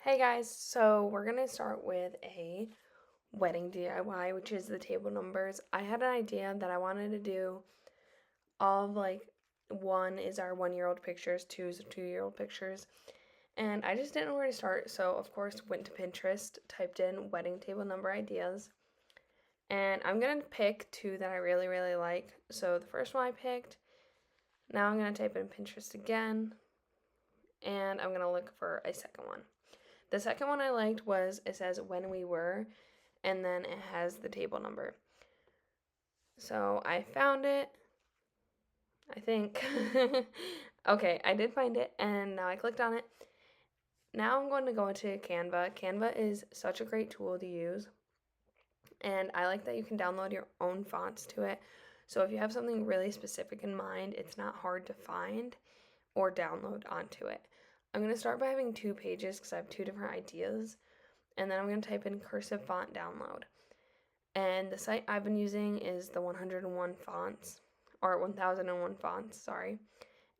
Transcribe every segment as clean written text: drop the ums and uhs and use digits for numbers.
Hey guys, so we're gonna start with a wedding DIY, which is the table numbers. I had an idea that I wanted to do all of one is our 1-year-old pictures, two is 2-year-old pictures, and I just didn't know where to start, so of course went to Pinterest, typed in wedding table number ideas, and I'm gonna pick two that I really, really like. So the first one I picked, now I'm gonna type in Pinterest again, and I'm gonna look for a second one. The second one I liked was it says when we were, and then it has the table number. So I found it, I think. Okay, I did find it, and now I clicked on it. Now I'm going to go into Canva. Canva is such a great tool to use, and I like that you can download your own fonts to it. So if you have something really specific in mind, it's not hard to find or download onto it. I'm going to start by having 2 pages because I have 2 different ideas, and then I'm going to type in cursive font download. And the site I've been using is the 101 fonts, or 1001 fonts, sorry.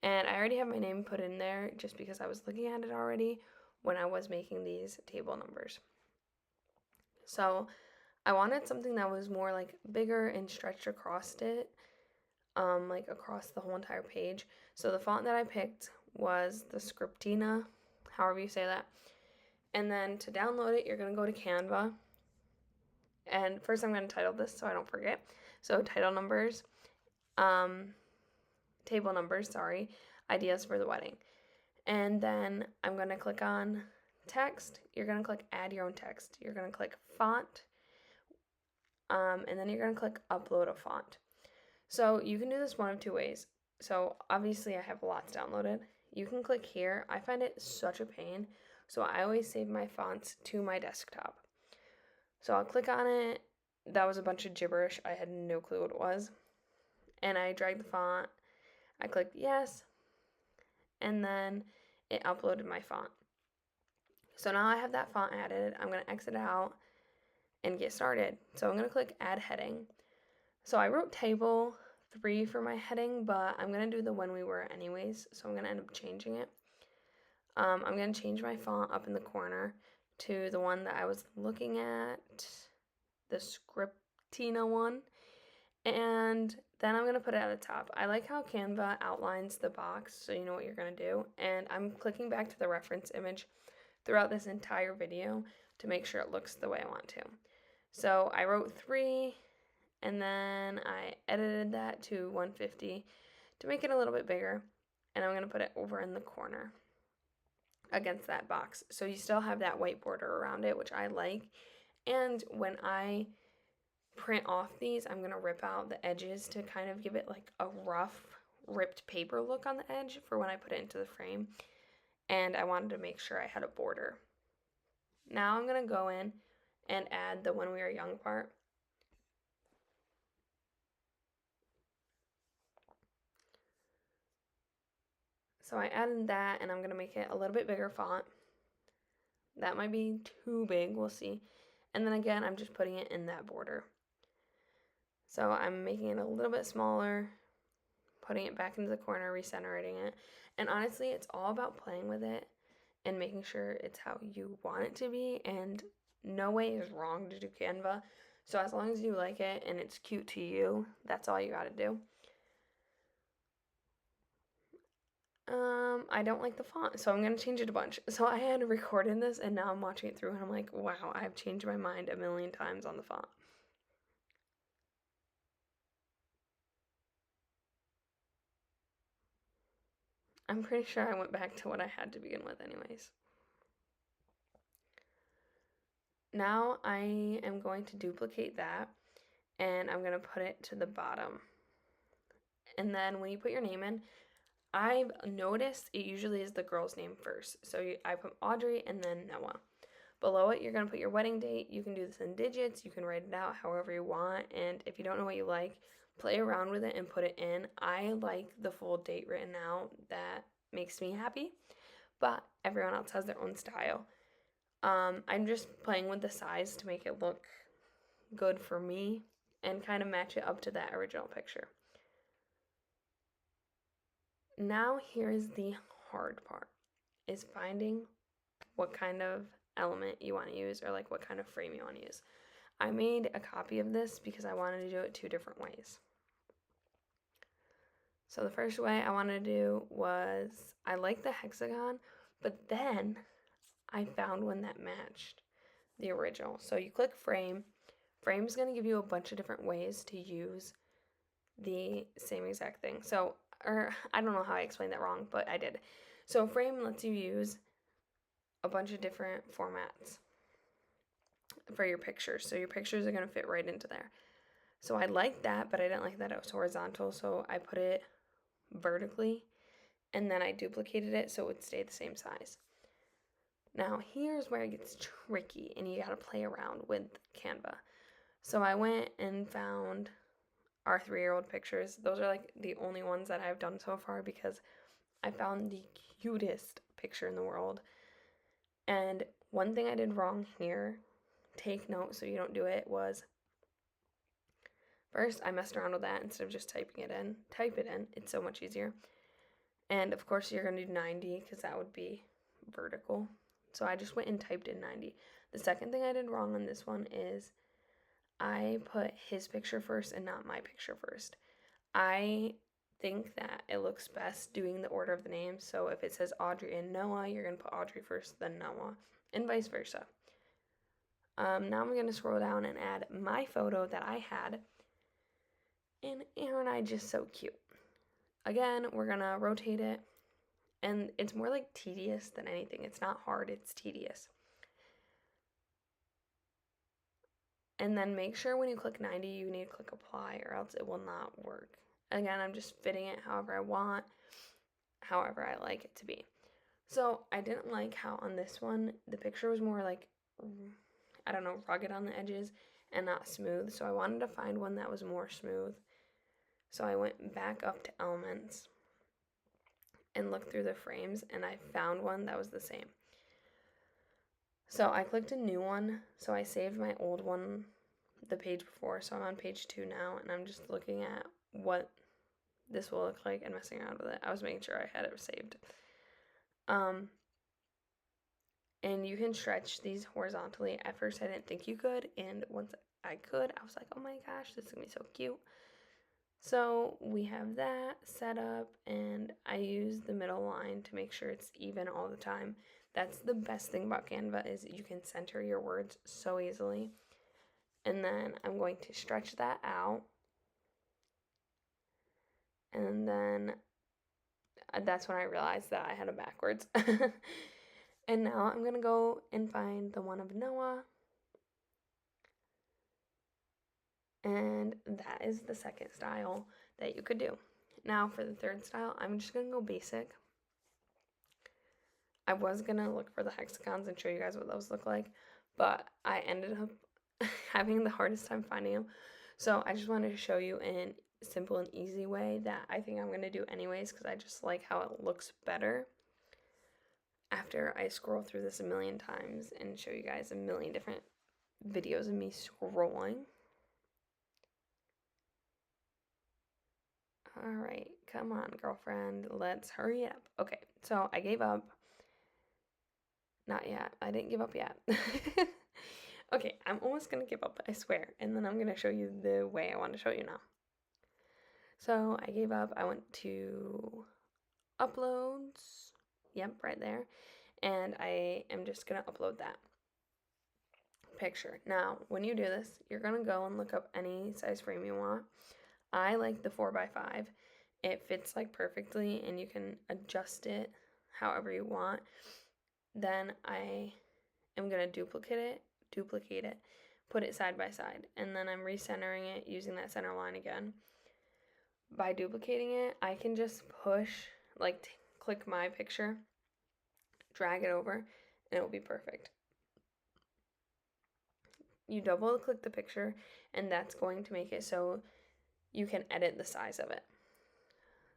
And I already have my name put in there just because I was looking at it already when I was making these table numbers. So I wanted something that was more like bigger and stretched across it, like across the whole entire page. So the font that I picked was the Scriptina, however you say that. And then to download it, you're going to go to Canva. And first I'm going to title this so I don't forget. So title numbers, table numbers, sorry, ideas for the wedding. And then I'm going to click on text. You're going to click add your own text. You're going to click font. And then you're going to click upload a font. So you can do this one of 2 ways. So obviously I have lots downloaded. You can click here. I find it such a pain. So I always save my fonts to my desktop. So I'll click on it. That was a bunch of gibberish. I had no clue what it was. And I dragged the font. I clicked yes. And then it uploaded my font. So now I have that font added. I'm going to exit out and get started. So I'm going to click add heading. So I wrote table 3 for my heading, but I'm going to do the when we were anyways. So I'm going to end up changing it. I'm going to change my font up in the corner to the one that I was looking at, the Scriptina one. And then I'm going to put it at the top. I like how Canva outlines the box so you know what you're going to do. And I'm clicking back to the reference image throughout this entire video to make sure it looks the way I want to. So I wrote 3 and then I edited that to 150 to make it a little bit bigger. And I'm going to put it over in the corner against that box. So you still have that white border around it, which I like. And when I print off these, I'm going to rip out the edges to kind of give it like a rough ripped paper look on the edge for when I put it into the frame. And I wanted to make sure I had a border. Now I'm going to go in and add the when we were young part. So I added that, and I'm going to make it a little bit bigger font. That might be too big, we'll see. And then again, I'm just putting it in that border. So I'm making it a little bit smaller, putting it back into the corner, recentering it. And honestly, it's all about playing with it and making sure it's how you want it to be. And no way is wrong to do Canva. So as long as you like it and it's cute to you, that's all you gotta do. I don't like the font, so I'm gonna change it a bunch. So I had recorded this and now I'm watching it through and I'm like, wow, I've changed my mind a million times on the font. I'm pretty sure I went back to what I had to begin with anyways. Now I am going to duplicate that and I'm gonna put it to the bottom. And then when you put your name in, I've noticed it usually is the girl's name first. So I put Audrey and then Noah. Below it, you're going to put your wedding date. You can do this in digits. You can write it out however you want. And if you don't know what you like, play around with it and put it in. I like the full date written out. That makes me happy. But everyone else has their own style. I'm just playing with the size to make it look good for me and kind of match it up to that original picture. Now here's the hard part, is finding what kind of element you want to use or like what kind of frame you want to use. I made a copy of this because I wanted to do it 2 different ways. So the first way I wanted to do was, I like the hexagon, but then I found one that matched the original. So you click frame. Frame is going to give you a bunch of different ways to use the same exact thing. So, or I don't know how I explained that wrong, but I did. So frame lets you use a bunch of different formats for your pictures. So your pictures are going to fit right into there. So I liked that, but I didn't like that it was horizontal, so I put it vertically, and then I duplicated it so it would stay the same size. Now here's where it gets tricky, and you gotta play around with Canva. So I went and found our 3-year-old pictures. Those are like the only ones that I've done so far because I found the cutest picture in the world. And one thing I did wrong here, take note so you don't do it, was first I messed around with that instead of just typing it in. Type it in, it's so much easier. And of course you're gonna do 90 because that would be vertical. So I just went and typed in 90. The second thing I did wrong on this one is I put his picture first and not my picture first. I think that it looks best doing the order of the names. So if it says Audrey and Noah, you're going to put Audrey first, then Noah, and vice versa. Now I'm going to scroll down and add my photo that I had. And aren't I just so cute? Again, we're going to rotate it. And it's more like tedious than anything. It's not hard, it's tedious. And then make sure when you click 90, you need to click apply or else it will not work. Again, I'm just fitting it however I want, however I like it to be. So I didn't like how on this one, the picture was more like, I don't know, rugged on the edges and not smooth. So I wanted to find one that was more smooth. So I went back up to elements and looked through the frames and I found one that was the same. So I clicked a new one. So I saved my old one the page before. So I'm on page 2 now and I'm just looking at what this will look like and messing around with it. I was making sure I had it saved. And you can stretch these horizontally. At first I didn't think you could, and once I could, I was like, oh my gosh, this is gonna be so cute. So we have that set up, and I use the middle line to make sure it's even all the time. That's the best thing about Canva, is you can center your words so easily. And then I'm going to stretch that out. And then that's when I realized that I had it backwards. And now I'm going to go and find the one of Noah. And that is the second style that you could do. Now for the third style, I'm just going to go basic. I was going to look for the hexagons and show you guys what those look like, but I ended up having the hardest time finding them. So I just wanted to show you in a simple and easy way that I think I'm going to do anyways, because I just like how it looks better after I scroll through this a million times and show you guys a million different videos of me scrolling. All right, come on, girlfriend, let's hurry up. Okay, so I gave up. Not yet. I didn't give up yet. Okay, I'm almost gonna give up, I swear, and then I'm gonna show you the way I want to show you now. So I gave up. I went to uploads. Yep, right there. And I am just going to upload that picture. Now, when you do this, you're going to go and look up any size frame you want. I like the 4x5. It fits like perfectly and you can adjust it however you want. Then I am going to duplicate it, put it side by side, and then I'm recentering it using that center line again. By duplicating it, I can just push, like click my picture, drag it over, and it will be perfect. You double click the picture, and that's going to make it so you can edit the size of it.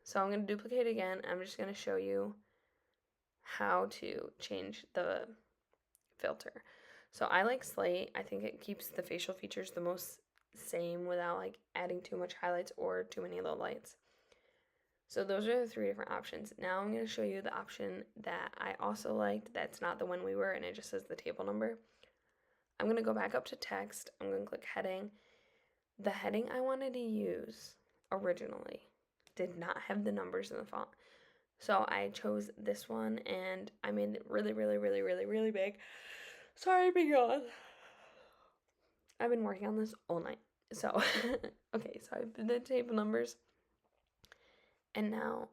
So I'm going to duplicate again. I'm just going to show you how to change the filter. So I like slate. I think it keeps the facial features the most same without like adding too much highlights or too many low lights. So those are the 3 different options. Now I'm going to show you the option that I also liked that's not the one we were, and it just says the table number. I'm going to go back up to text. I'm going to click heading. The heading I wanted to use originally did not have the numbers in the font. So I chose this one and I made it really, really, really, really, really big. Sorry, big yawn. I've been working on this all night. So, okay, so I did the table numbers. And now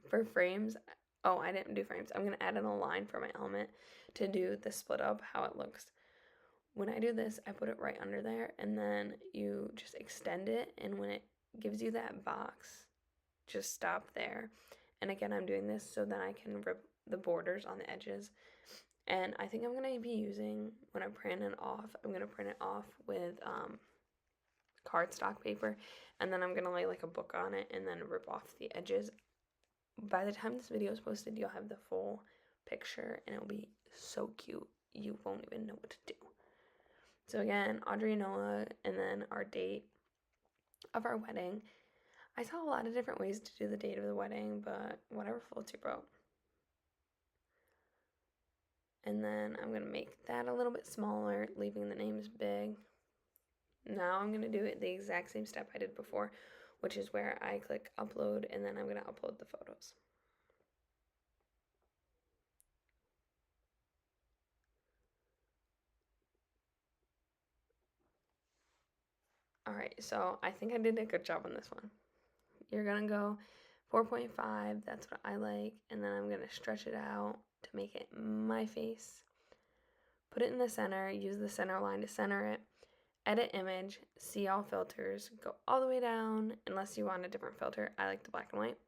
for frames, oh, I didn't do frames. I'm going to add in a line for my element to do the split up, how it looks. When I do this, I put it right under there, and then you just extend it, and when it gives you that box, just stop there. And again, I'm doing this so that I can rip the borders on the edges. And I think I'm going to be using, when I print it off, I'm going to print it off with cardstock paper, and then I'm going to lay like a book on it and then rip off the edges. By the time this video is posted, you'll have the full picture, and it'll be so cute. You won't even know what to do. So again, Audrey and Noah, and then our date of our wedding. I saw a lot of different ways to do the date of the wedding, but whatever floats your boat. And then I'm going to make that a little bit smaller, leaving the names big. Now I'm going to do it the exact same step I did before, which is where I click upload, and then I'm going to upload the photos. Alright, so I think I did a good job on this one. You're going to go 4.5, that's what I like, and then I'm going to stretch it out to make it my face. Put it in the center, use the center line to center it. Edit image, see all filters, go all the way down, unless you want a different filter. I like the black and white.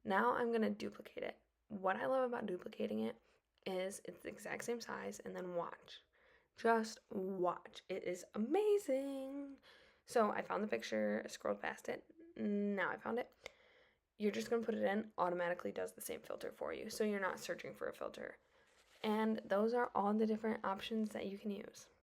Now I'm going to duplicate it. What I love about duplicating it is it's the exact same size, and then watch. Just watch. It is amazing. So I found the picture, I scrolled past it. Now I found it. You're just going to put it in, automatically does the same filter for you. So you're not searching for a filter. And those are all the different options that you can use.